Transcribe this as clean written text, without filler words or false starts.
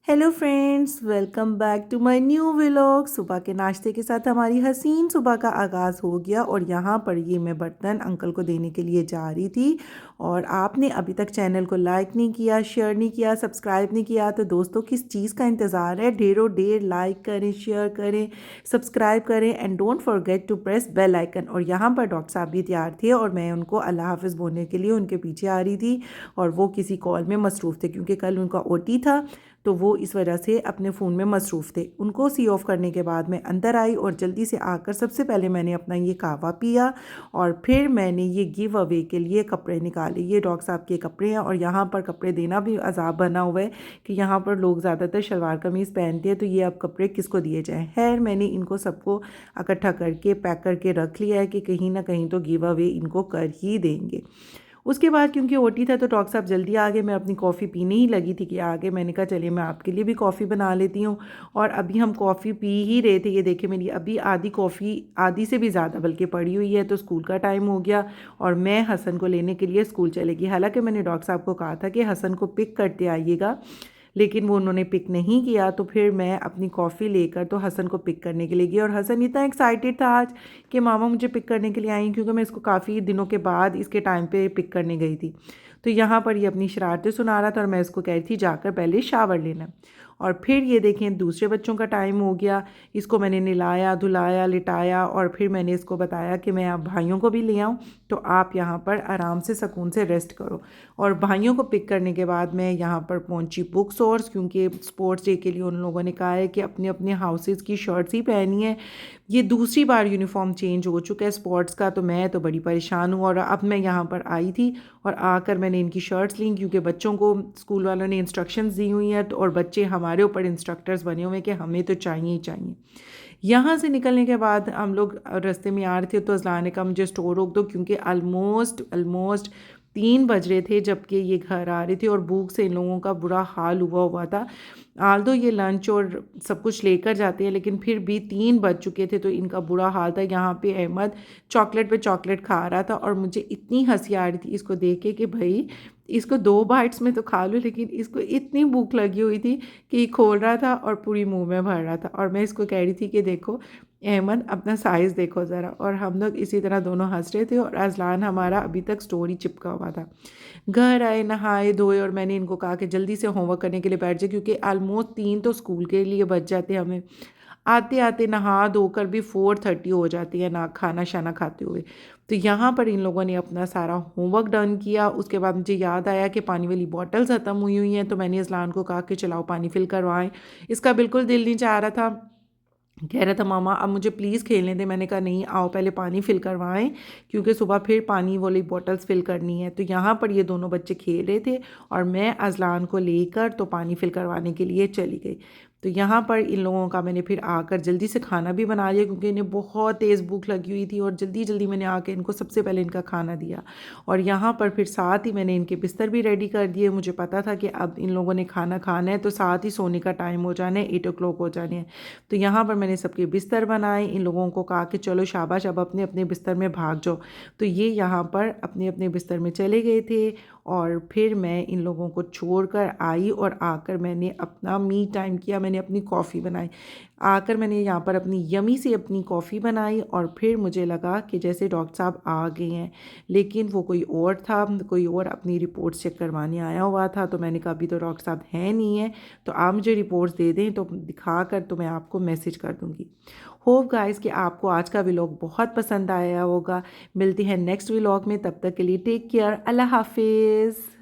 Hello friends, welcome back to my new vlog. सुबह के नाश्ते के साथ हमारी हसीन सुबह का आगाज़ हो गया और यहाँ पर ये मैं बर्तन अंकल को देने के लिए जा रही थी। और आपने अभी तक चैनल को लाइक नहीं किया, शेयर नहीं किया, सब्सक्राइब नहीं किया तो दोस्तों किस चीज़ का इंतज़ार है? ढेरों ढेर लाइक करें, शेयर करें, सब्सक्राइब करें and don't forget to press bell icon. और यहाँ पर डॉक्टर साहब भी तैयार थे और मैं उनको अल्लाह हाफिज़ बोलने के लिए उनके पीछे आ रही थी। और वो किसी कॉल में मसरूफ़ थे क्योंकि कल उनका ओटी था, तो वो इस वजह से अपने फ़ोन में मसरूफ़ थे। उनको सी ऑफ़ करने के बाद मैं अंदर आई और जल्दी से आकर सबसे पहले मैंने अपना ये कहवा पिया और फिर मैंने ये गिव अवे के लिए कपड़े निकाले। ये डॉक्टर साहब के कपड़े हैं और यहाँ पर कपड़े देना भी अजाब बना हुआ है कि यहाँ पर लोग ज़्यादातर शलवार कमीज़ पहनते हैं, तो ये अब कपड़े किसको दिए जाएँ। खैर मैंने इनको सबको इकट्ठा करके पैक करके रख लिया है कि कहीं ना कहीं तो गिव अवे इनको कर ही देंगे। उसके बाद क्योंकि ओटी था तो डॉक्टर साहब जल्दी आ गए। मैं अपनी कॉफ़ी पीने ही लगी थी कि आगे मैंने कहा चलिए मैं आपके लिए भी कॉफ़ी बना लेती हूँ। और अभी हम कॉफ़ी पी ही रहे थे, ये देखिए मेरी अभी आधी कॉफ़ी, आधी से भी ज़्यादा बल्कि पड़ी हुई है। तो स्कूल का टाइम हो गया और मैं हसन को लेने के लिए स्कूल चलेगी। हालांकि मैंने डॉक्टर साहब को कहा था कि हसन को पिक करते आइएगा, लेकिन वो उन्होंने पिक नहीं किया। तो फिर मैं अपनी कॉफ़ी लेकर तो हसन को पिक करने के लिए गई और हसन इतना एक्साइटेड था आज कि मामा मुझे पिक करने के लिए आई, क्योंकि मैं इसको काफ़ी दिनों के बाद इसके टाइम पे पिक करने गई थी। तो यहाँ पर ये अपनी शरारतें सुना रहा था और मैं इसको कह रही थी जाकर पहले शावर लेना। और फिर ये देखें दूसरे बच्चों का टाइम हो गया। इसको मैंने नहलाया, धुलाया, लिटाया और फिर मैंने इसको बताया कि मैं आप भाइयों को भी ले आऊँ, तो आप यहाँ पर आराम से सुकून से रेस्ट करो। और भाइयों को पिक करने के बाद मैं यहाँ पर पहुँची बुक सोर्स, क्योंकि स्पोर्ट्स डे के लिए उन लोगों ने कहा है कि अपने अपने हाउसेज़ की शर्ट्स ही पहनी है। ये दूसरी बार यूनिफॉर्म चेंज हो चुका है स्पोर्ट्स का, तो मैं तो बड़ी परेशान हूँ। और अब मैं यहाँ पर आई थी और आकर मैंने इनकी शर्ट्स ली, क्योंकि बच्चों को स्कूल वालों ने इंस्ट्रक्शंस दी हुई हैं और बच्चे हमारे ऊपर इंस्ट्रक्टर्स बने हुए हैं कि हमें तो चाहिए ही चाहिए। यहाँ से निकलने के बाद हम लोग रास्ते में आ रहे थे तो अज़लान ने कहा मुझे स्टोर रोक दो, क्योंकि ऑलमोस्ट ऑलमोस्ट 3 बज रहे थे जबकि ये घर आ रहे थे और भूख से इन लोगों का बुरा हाल हुआ हुआ था। आल्दो ये लंच और सब कुछ लेकर जाते हैं, लेकिन फिर भी 3 बज चुके थे तो इनका बुरा हाल था। यहाँ पे अहमद चॉकलेट पे चॉकलेट खा रहा था और मुझे इतनी हंसी आ रही थी इसको देख के कि भाई इसको 2 बाइट्स में तो खा लो, लेकिन इसको इतनी भूख लगी हुई थी कि ये खोल रहा था और पूरी मुंह में भर रहा था। और मैं इसको कह रही थी कि देखो अहमद अपना साइज़ देखो ज़रा। और हम लोग इसी तरह दोनों हंस रहे थे और अज़लान हमारा अभी तक स्टोरी चिपका हुआ था। घर आए, नहाए धोए और मैंने इनको कहा कि जल्दी से होमवर्क करने के लिए बैठ जाए, क्योंकि ऑलमोस्ट 3 तो स्कूल के लिए बच जाते हैं हमें। आते आते नहा धोकर भी 4:30 हो जाती है ना, खाना शाना खाते हुए। तो यहाँ पर इन लोगों ने अपना सारा होमवर्क डन किया। उसके बाद मुझे याद आया कि पानी वाली बॉटल्स ख़त्म हुई हुई हैं, तो मैंने अज़लान को कहा कि चलाओ पानी फिल करवाएं। इसका बिल्कुल दिल नहीं चाह रहा था, कह रहा था मामा अब मुझे प्लीज़ खेलने दें। मैंने कहा नहीं आओ पहले पानी फिल करवाएं, क्योंकि सुबह फिर पानी वाली बॉटल्स फिल करनी है। तो यहाँ पर ये दोनों बच्चे खेल रहे थे और मैं अज़लान को लेकर तो पानी फिल करवाने के लिए चली गई। तो यहाँ पर इन लोगों का मैंने फिर आकर जल्दी से खाना भी बना लिया, क्योंकि इन्हें बहुत तेज़ भूख लगी हुई थी और जल्दी जल्दी मैंने आके इनको सबसे पहले इनका खाना दिया। और यहाँ पर फिर साथ ही मैंने इनके बिस्तर भी रेडी कर दिए। मुझे पता था कि अब इन लोगों ने खाना खाना है तो साथ ही सोने का टाइम हो जाना है, 8 o'clock हो जाने हैं। तो यहाँ पर मैंने सबके बिस्तर बनाए, इन लोगों को कहा कि चलो शाबाश अब अपने अपने बिस्तर में भाग जाओ। तो ये यहाँ पर अपने अपने बिस्तर में चले गए थे और फिर मैं इन लोगों को छोड़कर आई और आकर मैंने अपना मी टाइम किया। मैंने अपनी कॉफ़ी बनाई, आकर मैंने यहाँ पर अपनी यमी से अपनी कॉफ़ी बनाई और फिर मुझे लगा कि जैसे डॉक्टर साहब आ गए हैं, लेकिन वो कोई और था, कोई और अपनी रिपोर्ट्स चेक करवाने आया हुआ था। तो मैंने कहा अभी तो डॉक्टर साहब हैं नहीं है, तो आप मुझे रिपोर्ट्स दे दें तो दिखा कर तो मैं आपको मैसेज कर दूँगी। होप गाइस कि आपको आज का व्लॉग बहुत पसंद आया होगा। मिलती है नेक्स्ट व्लॉग में, तब तक के लिए टेक केयर, अल्लाह हाफिज़।